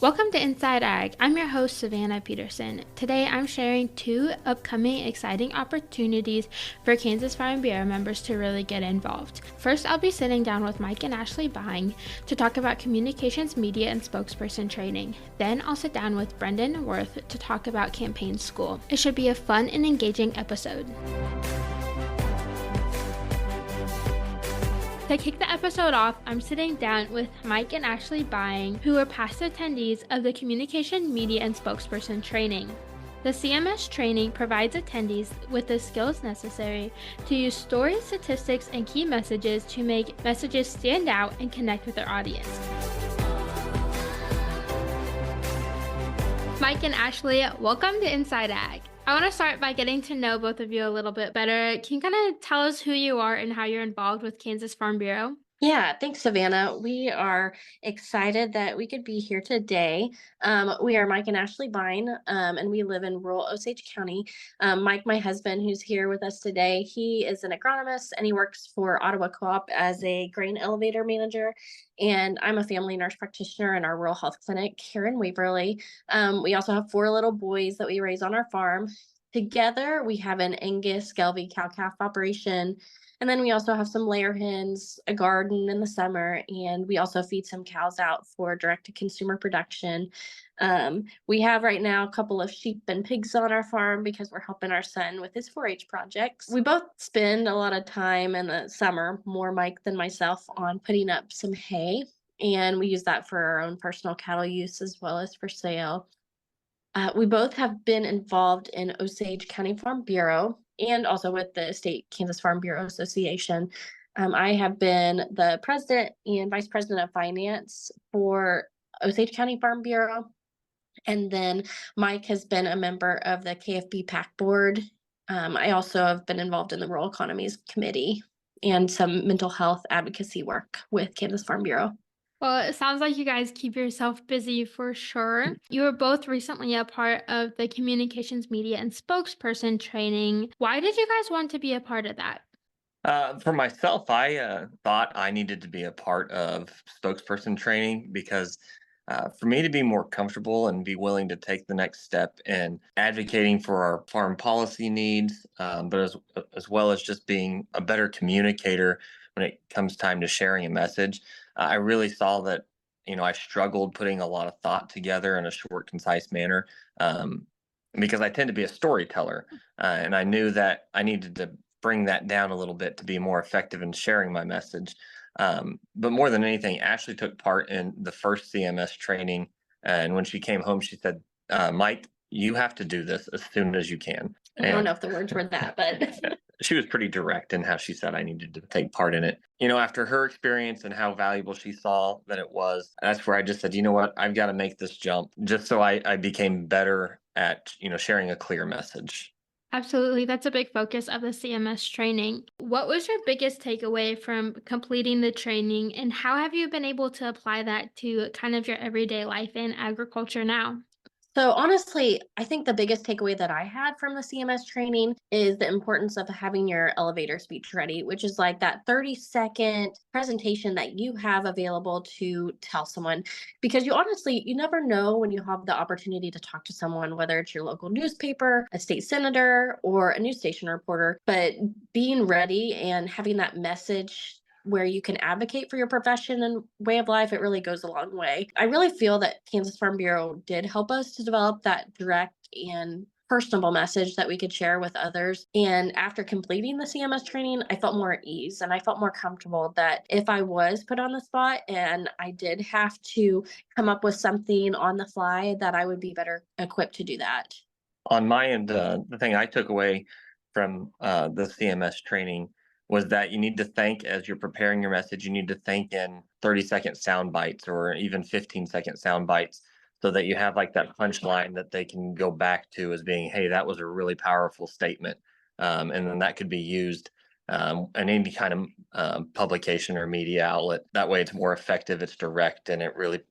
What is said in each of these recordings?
Welcome to Inside Ag. I'm your host, Savannah Peterson. Today I'm sharing 2 upcoming exciting opportunities for Kansas Farm Bureau members to really get involved. First, I'll be sitting down with Mike and Ashley Bying to talk about communications, media, and spokesperson training. Then I'll sit down with Brendan Worth to talk about campaign school. It should be a fun and engaging episode. To kick the episode off, I'm sitting down with Mike and Ashley Bying, who are past attendees of the Communication, Media, and Spokesperson training. The CMS training provides attendees with the skills necessary to use stories, statistics, and key messages to make messages stand out and connect with their audience. Mike and Ashley, welcome to Inside Ag. I want to start by getting to know both of you a little bit better. Can you kind of tell us who you are and how you're involved with Kansas Farm Bureau? Yeah, thanks, Savannah. We are excited that we could be here today. We are Mike and Ashley Bine, and we live in rural Osage County. Mike, my husband, who's here with us today, he is an agronomist and he works for Ottawa Co-op as a grain elevator manager. And I'm a family nurse practitioner in our rural health clinic here in Waverly. We also have 4 little boys that we raise on our farm. Together, we have an Angus Gelbvieh cow-calf operation. And then we also have some layer hens, a garden in the summer, and we also feed some cows out for direct-to-consumer production. We have right now a couple of sheep and pigs on our farm because we're helping our son with his 4-H projects. We both spend a lot of time in the summer, more Mike than myself, on putting up some hay, and we use that for our own personal cattle use as well as for sale. We both have been involved in Osage County Farm Bureau and also with the State Kansas Farm Bureau Association. I have been the president and vice president of finance for Osage County Farm Bureau. And then Mike has been a member of the KFB PAC board. I also have been involved in the Rural Economies Committee and some mental health advocacy work with Kansas Farm Bureau. Well, it sounds like you guys keep yourself busy for sure. You were both recently a part of the communications, media, and spokesperson training. Why did you guys want to be a part of that? For myself, I thought I needed to be a part of spokesperson training because for me to be more comfortable and be willing to take the next step in advocating for our farm policy needs, but as well as just being a better communicator when it comes time to sharing a message, I really saw that I struggled putting a lot of thought together in a short, concise manner. Because I tend to be a storyteller, and I knew that I needed to bring that down a little bit to be more effective in sharing my message. But more than anything, Ashley took part in the first CMS training. And when she came home, she said, Mike, you have to do this as soon as you can. I don't know if the words were that, but She was pretty direct in how she said I needed to take part in it. After her experience and how valuable she saw that it was, that's where I just said, you know what, I've got to make this jump just so I became better at, sharing a clear message. Absolutely. That's a big focus of the CMS training. What was your biggest takeaway from completing the training, and how have you been able to apply that to kind of your everyday life in agriculture now? So honestly, I think the biggest takeaway that I had from the CMS training is the importance of having your elevator speech ready, which is like that 30-second presentation that you have available to tell someone. Because you never know when you have the opportunity to talk to someone, whether it's your local newspaper, a state senator, or a news station reporter. But being ready and having that message where you can advocate for your profession and way of life, it really goes a long way. I really feel that Kansas Farm Bureau did help us to develop that direct and personable message that we could share with others. And after completing the CMS training, I felt more at ease and I felt more comfortable that if I was put on the spot and I did have to come up with something on the fly, that I would be better equipped to do that. On my end, the thing I took away from the CMS training was that you need to think as you're preparing your message, you need to think in 30-second sound bites or even 15-second sound bites so that you have like that punchline that they can go back to as being, hey, that was a really powerful statement. And then that could be used in any kind of publication or media outlet. That way it's more effective, it's direct, and it really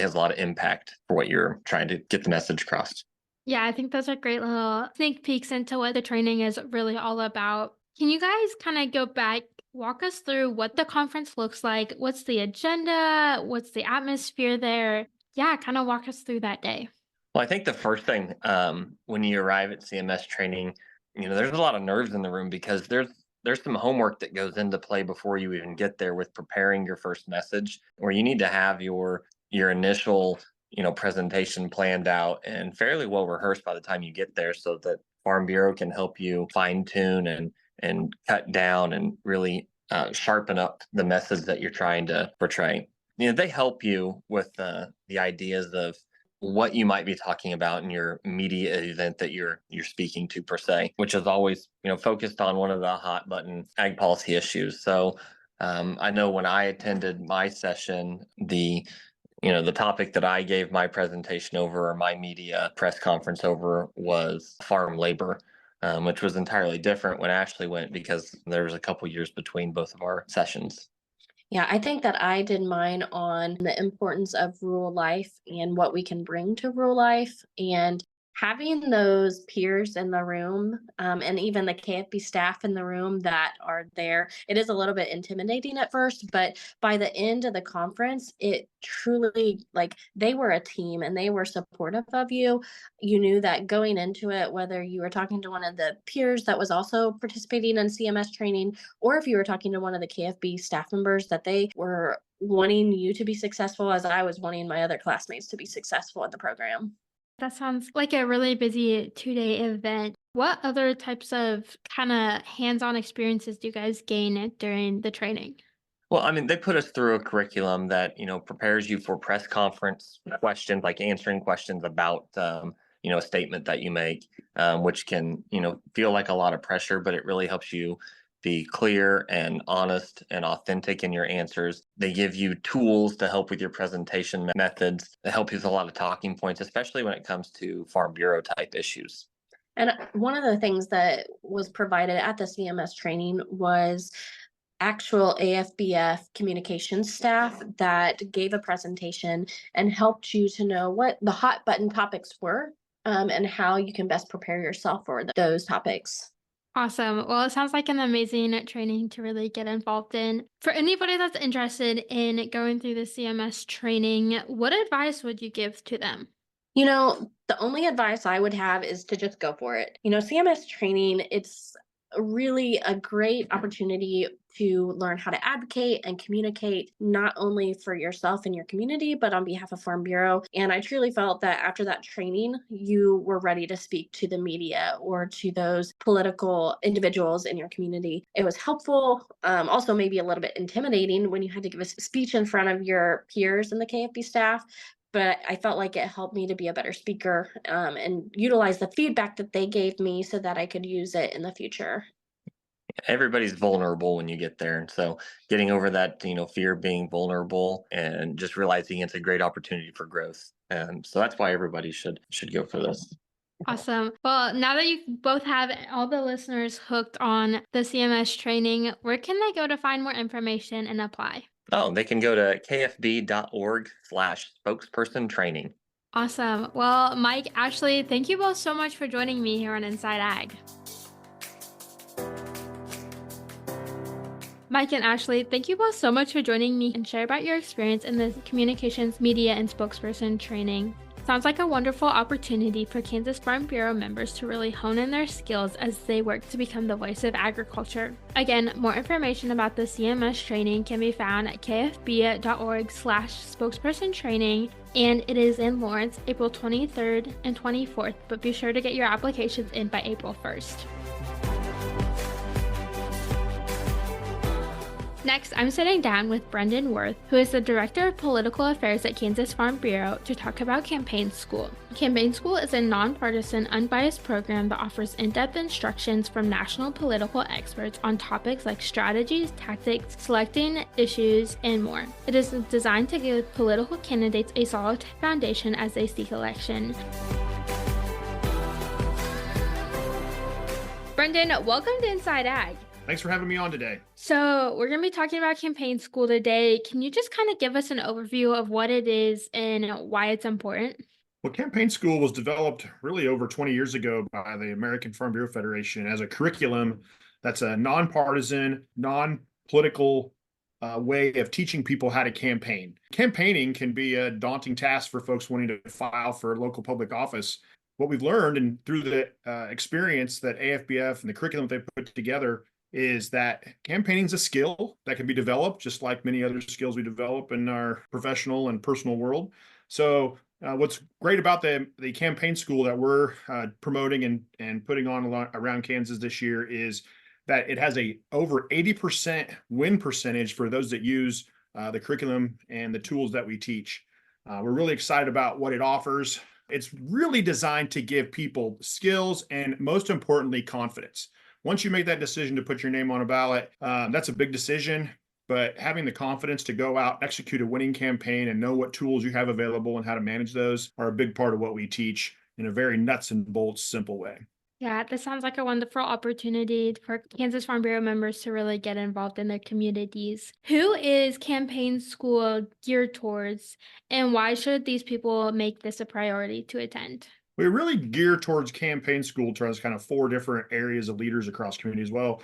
has a lot of impact for what you're trying to get the message across. Yeah, I think those are great little sneak peeks into what the training is really all about. Can you guys kind of go back, walk us through what the conference looks like? What's the agenda? What's the atmosphere there? Yeah, kind of walk us through that day. Well, I think the first thing when you arrive at CMS training, there's a lot of nerves in the room because there's some homework that goes into play before you even get there with preparing your first message, where you need to have your initial presentation planned out and fairly well rehearsed by the time you get there, so that Farm Bureau can help you fine tune and cut down and really sharpen up the message that you're trying to portray. They help you with the ideas of what you might be talking about in your media event that you're speaking to per se, which is always focused on one of the hot button ag policy issues. So I know when I attended my session, the topic that I gave my presentation over or my media press conference over was farm labor. Which was entirely different when Ashley went because there was a couple years between both of our sessions. Yeah, I think that I did mine on the importance of rural life and what we can bring to rural life. And having those peers in the room, and even the KFB staff in the room that are there, it is a little bit intimidating at first, but by the end of the conference, it truly, like, they were a team and they were supportive of you. You knew that going into it, whether you were talking to one of the peers that was also participating in CMS training, or if you were talking to one of the KFB staff members, that they were wanting you to be successful as I was wanting my other classmates to be successful at the program. That sounds like a really busy 2-day event. What other types of kind of hands-on experiences do you guys gain during the training? Well, I mean, they put us through a curriculum that, prepares you for press conference questions, like answering questions about, a statement that you make, which can, feel like a lot of pressure, but it really helps you be clear and honest and authentic in your answers. They give you tools to help with your presentation methods. They help you with a lot of talking points, especially when it comes to Farm Bureau type issues. And one of the things that was provided at the CMS training was actual AFBF communications staff that gave a presentation and helped you to know what the hot button topics were, and how you can best prepare yourself for those topics. Awesome. Well, it sounds like an amazing training to really get involved in. For anybody that's interested in going through the CMS training, what advice would you give to them? The only advice I would have is to just go for it. CMS training, it's really a great opportunity to learn how to advocate and communicate, not only for yourself and your community, but on behalf of Farm Bureau. And I truly felt that after that training, you were ready to speak to the media or to those political individuals in your community. It was helpful, also maybe a little bit intimidating when you had to give a speech in front of your peers and the KFB staff, but I felt like it helped me to be a better speaker, and utilize the feedback that they gave me so that I could use it in the future. Everybody's vulnerable when you get there. And so getting over that, fear of being vulnerable and just realizing it's a great opportunity for growth. And so that's why everybody should go for this. Awesome. Well, now that you both have all the listeners hooked on the CMS training, where can they go to find more information and apply? Oh, they can go to kfb.org/spokesperson training. Awesome. Well, Mike, Ashley, thank you both so much for joining me here on Inside Ag. Mike and Ashley, thank you both so much for joining me and share about your experience in the communications, media, and spokesperson training. Sounds like a wonderful opportunity for Kansas Farm Bureau members to really hone in their skills as they work to become the voice of agriculture. Again, more information about the CMS training can be found at kfb.org/spokesperson training, and it is in Lawrence, April 23rd and 24th, but be sure to get your applications in by April 1st. Next, I'm sitting down with Brendan Worth, who is the Director of Political Affairs at Kansas Farm Bureau, to talk about Campaign School. Campaign School is a nonpartisan, unbiased program that offers in-depth instructions from national political experts on topics like strategies, tactics, selecting issues, and more. It is designed to give political candidates a solid foundation as they seek election. Brendan, welcome to Inside Ag. Thanks for having me on today. So we're going to be talking about Campaign School today. Can you just kind of give us an overview of what it is and why it's important? Well, Campaign School was developed really over 20 years ago by the American Farm Bureau Federation as a curriculum that's a nonpartisan, non-political way of teaching people how to campaign. Campaigning can be a daunting task for folks wanting to file for local public office. What we've learned and through the experience that AFBF and the curriculum they put together is that campaigning is a skill that can be developed just like many other skills we develop in our professional and personal world. So what's great about the campaign school that we're promoting and putting on around Kansas this year is that it has a over 80% win percentage for those that use the curriculum and the tools that we teach. We're really excited about what it offers. It's really designed to give people skills and, most importantly, confidence. Once you make that decision to put your name on a ballot, that's a big decision. But having the confidence to go out, execute a winning campaign, and know what tools you have available and how to manage those are a big part of what we teach in a very nuts and bolts, simple way. Yeah, this sounds like a wonderful opportunity for Kansas Farm Bureau members to really get involved in their communities. Who is Campaign School geared towards, and why should these people make this a priority to attend? We really gear towards campaign school towards kind of 4 different areas of leaders across communities. Well,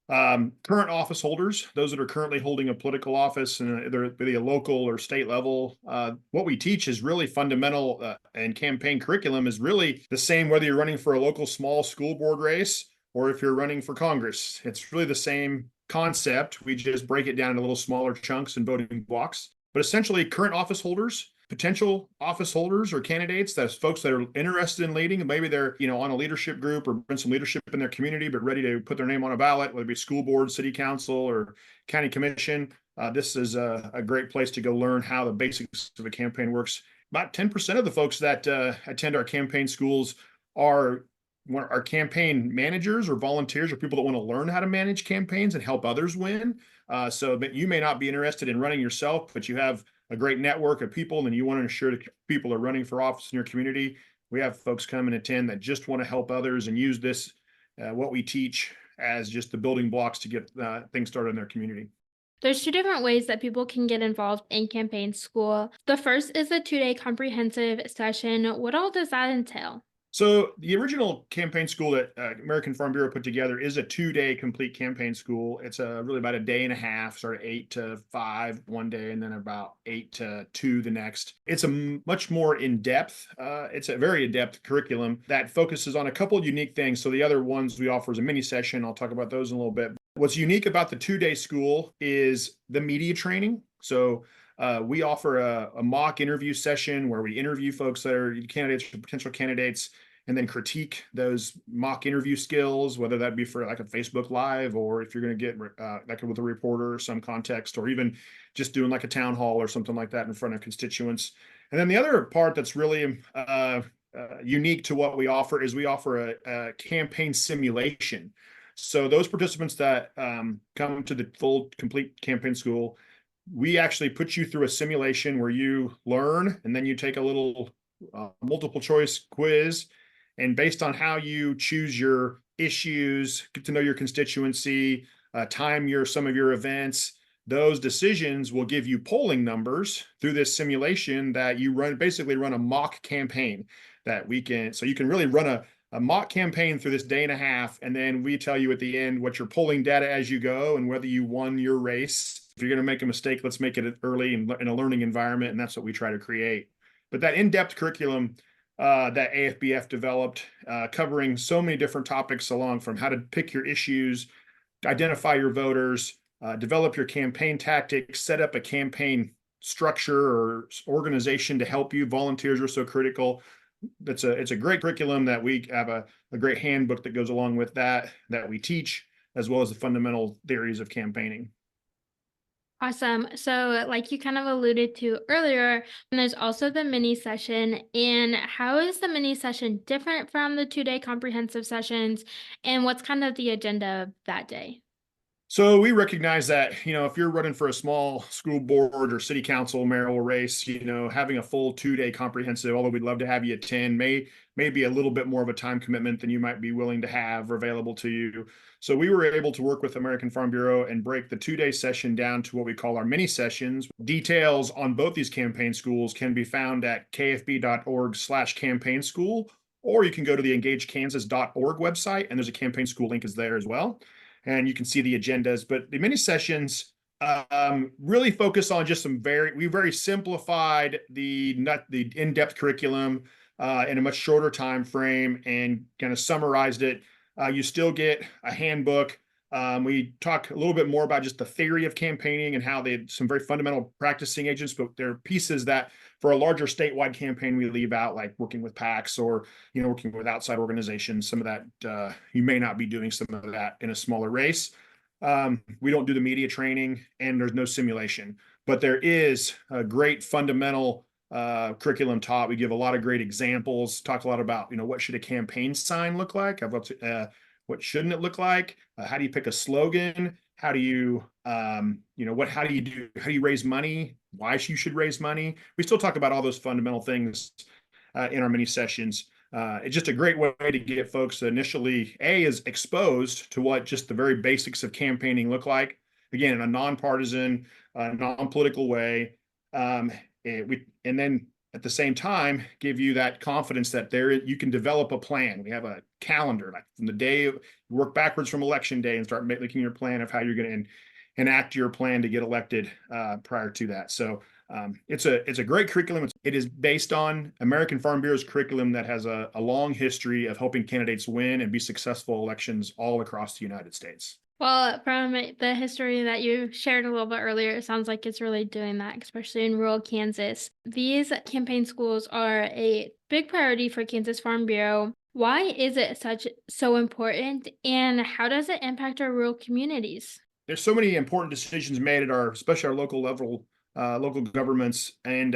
current office holders, those that are currently holding a political office, and either be a local or state level. What we teach is really fundamental, and campaign curriculum is really the same whether you're running for a local small school board race or if you're running for Congress. It's really the same concept. We just break it down into little smaller chunks and voting blocks. But essentially, current office holders, potential office holders or candidates, that's folks that are interested in leading, and maybe they're on a leadership group or in some leadership in their community but ready to put their name on a ballot, whether it be school board, city council, or county commission. This is a great place to go learn how the basics of a campaign works. About 10% of the folks that attend our campaign schools are our campaign managers or volunteers or people that want to learn how to manage campaigns and help others win. So you may not be interested in running yourself, but you have a great network of people and you want to ensure that people are running for office in your community. We have folks come and attend that just want to help others and use this, what we teach, as just the building blocks to get things started in their community. There's 2 different ways that people can get involved in campaign school. The first is a 2-day comprehensive session. What all does that entail? So the original campaign school that American Farm Bureau put together is a 2-day complete campaign school. It's really about a day and a half, sort of 8 to 5 one day, and then about 8 to 2 the next. It's a much more in-depth, it's a very in-depth curriculum that focuses on a couple of unique things. So the other ones we offer is a mini session. I'll talk about those in a little bit. What's unique about the 2-day school is the media training. So we offer a mock interview session where we interview folks that are candidates or potential candidates, and then critique those mock interview skills, whether that be for like a Facebook Live, or if you're going to get like with a reporter or some context, or even just doing like a town hall or something like that in front of constituents. And then the other part that's really unique to what we offer is we offer a campaign simulation. So those participants that come to the full complete campaign school, we actually put you through a simulation where you learn, and then you take a little multiple choice quiz. And based on how you choose your issues, get to know your constituency, time some of your events, those decisions will give you polling numbers through this simulation that you basically run a mock campaign that we can. So you can really run a mock campaign through this day and a half, and then we tell you at the end what your polling data as you go and whether you won your race. If you're going to make a mistake, let's make it early in a learning environment, and that's what we try to create. But that in-depth curriculum that AFBF developed, covering so many different topics, along from how to pick your issues, identify your voters, develop your campaign tactics, set up a campaign structure or organization to help you. Volunteers are so critical. It's a great curriculum that we have a great handbook that goes along with that we teach, as well as the fundamental theories of campaigning. Awesome. So, like you kind of alluded to earlier, there's also the mini session. And how is the mini session different from the 2-day comprehensive sessions? And what's kind of the agenda of that day? So we recognize that, if you're running for a small school board or city council mayoral race, having a full 2-day comprehensive, although we'd love to have you attend, may be a little bit more of a time commitment than you might be willing to have or available to you. So we were able to work with American Farm Bureau and break the 2-day session down to what we call our mini sessions. Details on both these campaign schools can be found at kfb.org/campaign school, or you can go to the engagekansas.org website, and there's a campaign school link is there as well. And you can see the agendas. But the mini sessions Really focus on just we very simplified the in-depth curriculum in a much shorter time frame and kind of summarized it. You still get a handbook. We talk a little bit more about just the theory of campaigning and how some very fundamental practicing agents, but there are pieces that for a larger statewide campaign we leave out, like working with PACs or working with outside organizations. Some of that you may not be doing some of that in a smaller race. We don't do the media training and there's no simulation, but there is a great fundamental curriculum taught. We give a lot of great examples, talk a lot about, what should a campaign sign look like? What shouldn't it look like? How do you pick a slogan? How do you, how do you raise money? Why you should raise money? We still talk about all those fundamental things in our mini sessions. It's just a great way to get folks initially is exposed to what just the very basics of campaigning look like. Again, in a nonpartisan, non-political way. And then at the same time, give you that confidence that you can develop a plan. We have a calendar, like from the day you work backwards from election day and start making your plan of how you're going to enact your plan to get elected prior to that. So it's a great curriculum. It is based on American Farm Bureau's curriculum that has a long history of helping candidates win and be successful elections all across the United States. Well, from the history that you shared a little bit earlier, it sounds like it's really doing that, especially in rural Kansas. These campaign schools are a big priority for Kansas Farm Bureau. Why is it so important, and how does it impact our rural communities? There's so many important decisions made at especially our local level, local governments, and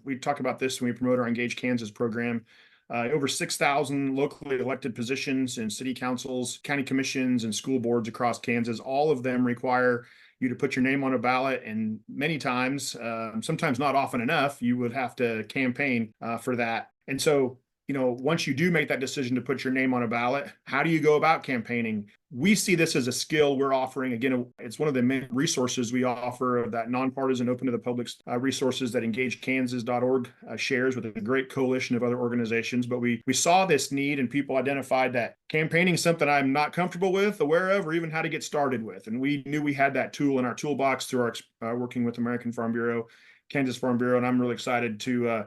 we talk about this when we promote our Engage Kansas program. Over 6,000 locally elected positions in city councils, county commissions, and school boards across Kansas. All of them require you to put your name on a ballot, and many times, sometimes not often enough, you would have to campaign for that. And so, once you do make that decision to put your name on a ballot, how do you go about campaigning? We see this as a skill we're offering. Again, it's one of the main resources we offer, that nonpartisan, open to the public resources that EngageKansas.org shares with a great coalition of other organizations. But we saw this need, and people identified that campaigning is something I'm not comfortable with, aware of, or even how to get started with. And we knew we had that tool in our toolbox through our working with American Farm Bureau, Kansas Farm Bureau, and I'm really excited to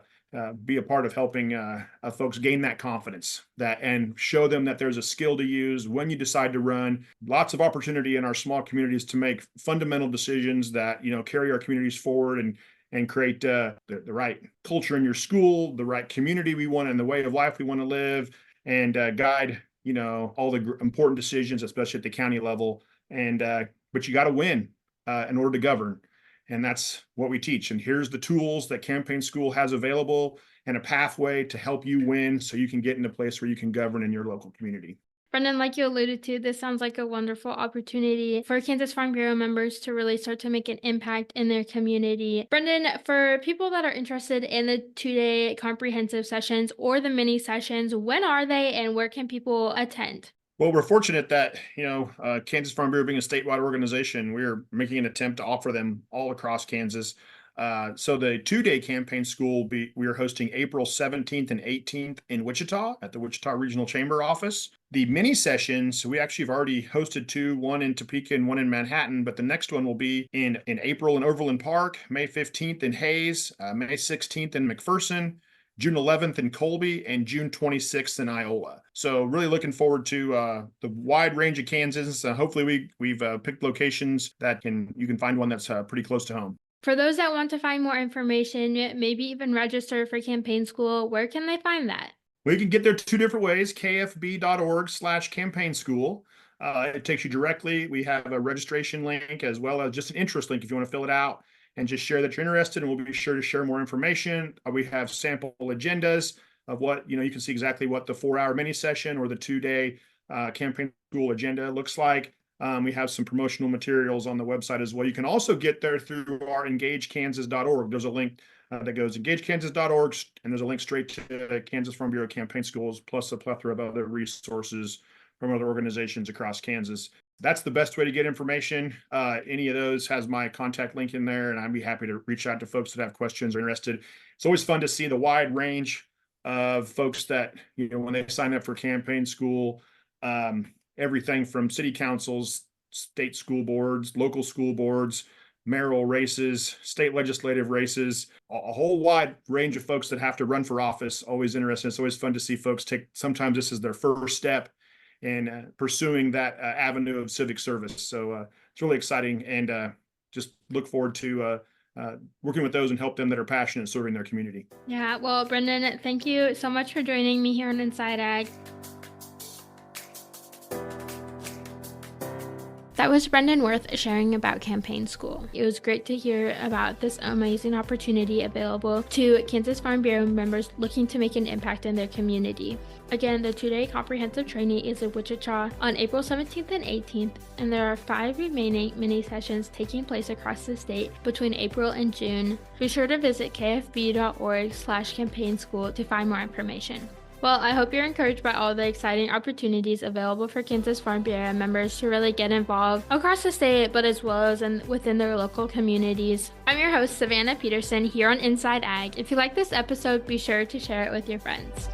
be a part of helping folks gain that confidence and show them that there's a skill to use when you decide to run. Lots of opportunity in our small communities to make fundamental decisions that carry our communities forward and create the right culture in your school, the right community we want, and the way of life we want to live, and guide all the important decisions, especially at the county level. And but you got to win in order to govern. And that's what we teach. And here's the tools that Campaign School has available and a pathway to help you win so you can get in a place where you can govern in your local community. Brendan, like you alluded to, this sounds like a wonderful opportunity for Kansas Farm Bureau members to really start to make an impact in their community. Brendan, for people that are interested in the 2-day comprehensive sessions or the mini sessions, when are they and where can people attend? Well, we're fortunate that, Kansas Farm Bureau being a statewide organization, we're making an attempt to offer them all across Kansas. So the 2-day campaign school, we are hosting April 17th and 18th in Wichita at the Wichita Regional Chamber office. The mini sessions, we actually have already hosted 2, one in Topeka and one in Manhattan, but the next one will be in April in Overland Park, May 15th in Hayes, May 16th in McPherson, June 11th in Colby, and June 26th in Iowa. So really looking forward to the wide range of Kansas. Hopefully we've picked locations that you can find one that's pretty close to home. For those that want to find more information, maybe even register for campaign school, where can they find that? Well, you can get there 2 different ways, kfb.org/campaign school. It takes you directly. We have a registration link as well as just an interest link if you want to fill it out and just share that you're interested, and we'll be sure to share more information. We have sample agendas of what, you can see exactly what the 4-hour mini session or the 2-day campaign school agenda looks like. We have some promotional materials on the website as well. You can also get there through our EngageKansas.org. There's a link that goes EngageKansas.org, and there's a link straight to Kansas Farm Bureau campaign schools, plus a plethora of other resources from other organizations across Kansas. That's the best way to get information. Any of those has my contact link in there, and I'd be happy to reach out to folks that have questions or interested. It's always fun to see the wide range of folks that, when they sign up for campaign school, everything from city councils, state school boards, local school boards, mayoral races, state legislative races, a whole wide range of folks that have to run for office. Always interesting. It's always fun to see folks sometimes this is their first step in pursuing that avenue of civic service. So it's really exciting, and just look forward to working with those and help them that are passionate in serving their community. Yeah, well, Brendan, thank you so much for joining me here on Inside Ag. That was Brendan Worth sharing about Campaign School. It was great to hear about this amazing opportunity available to Kansas Farm Bureau members looking to make an impact in their community. Again, the 2-day comprehensive training is in Wichita on April 17th and 18th, and there are 5 remaining mini sessions taking place across the state between April and June. Be sure to visit kfb.org/campaignschool to find more information. Well, I hope you're encouraged by all the exciting opportunities available for Kansas Farm Bureau members to really get involved across the state, but as well as within their local communities. I'm your host, Savannah Peterson, here on Inside Ag. If you like this episode, be sure to share it with your friends.